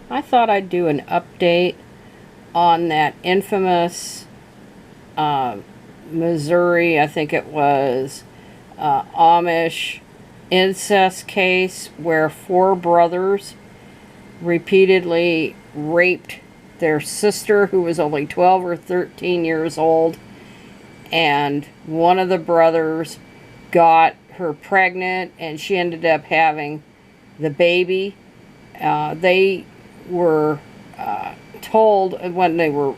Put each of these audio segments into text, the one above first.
I thought I'd do an update on that infamous Missouri, I think it was, Amish incest case where 4 brothers repeatedly raped their sister, who was only 12 or 13 years old, and one of the brothers got her pregnant, and she ended up having the baby. They were told when they were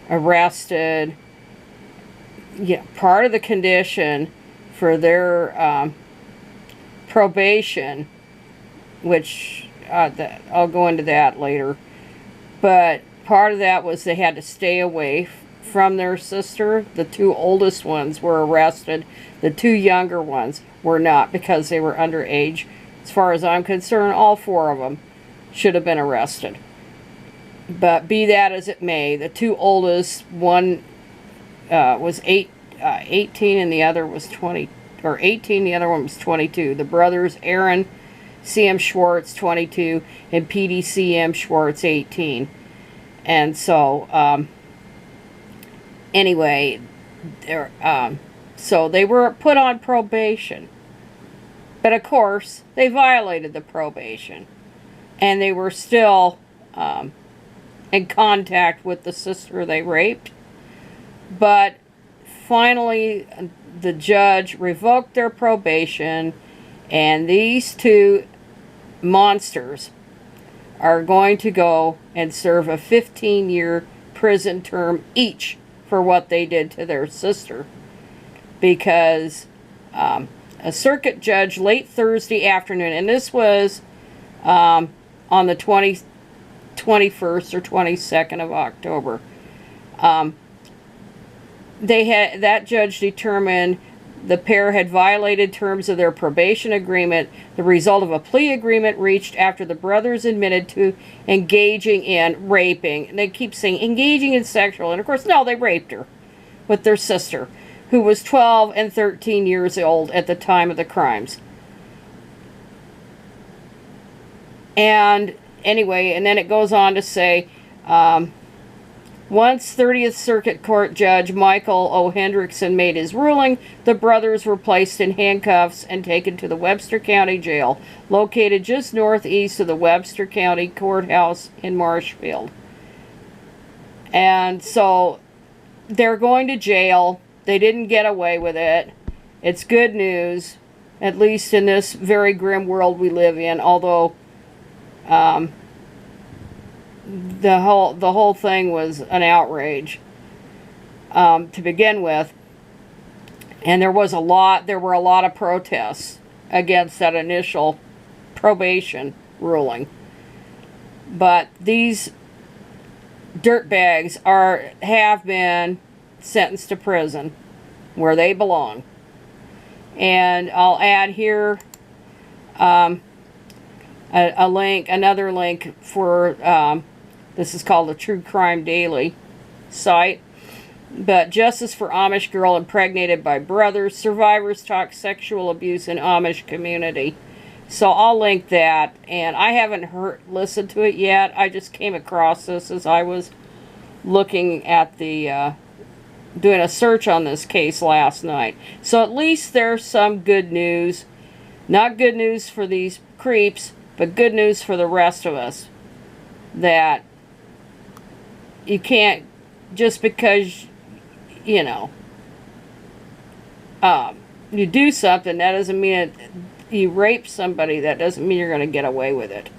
arrested, part of the condition for their probation, which I'll go into that later, but part of that was they had to stay away from their sister. The 2 oldest ones were arrested. The 2 younger ones were not, because they were underage. As far as I'm concerned, all 4 of them should have been arrested. But be that as it may, the 2 oldest, one was 18 and the other was 20, or 18, the other one was 22. The brothers Aaron C.M. Schwartz, 22, and P.D.C.M. Schwartz, 18. And so, anyway, so they were put on probation. But of course, they violated the probation. And they were still in contact with the sister they raped. But finally, the judge revoked their probation, and these 2 monsters are going to go and serve a 15-year prison term each for what they did to their sister. Because a circuit judge late Thursday afternoon, and this was on the 21st or 22nd of October, that judge determined the pair had violated terms of their probation agreement, the result of a plea agreement reached after the brothers admitted to engaging in raping. And they keep saying engaging in sexual, and of course, no, they raped her with their sister, who was 12 and 13 years old at the time of the crimes. And anyway, and then it goes on to say, once 30th Circuit Court Judge Michael O. Hendrickson made his ruling, the brothers were placed in handcuffs and taken to the Webster County Jail, located just northeast of the Webster County Courthouse in Marshfield. And so they're going to jail. They didn't get away with it. It's good news, at least in this very grim world we live in, although the whole thing was an outrage to begin with, and there were a lot of protests against that initial probation ruling. But these dirtbags have been sentenced to prison where they belong. And I'll add here another link for this is called the True Crime Daily site. But Justice for Amish Girl Impregnated by Brothers. Survivors talk sexual abuse in Amish community. So I'll link that. And I haven't listened to it yet. I just came across this as I was looking at the doing a search on this case last night. So at least there's some good news. Not good news for these creeps, but good news for the rest of us. That you can't, just because, you do something, that doesn't mean you rape somebody, that doesn't mean you're going to get away with it.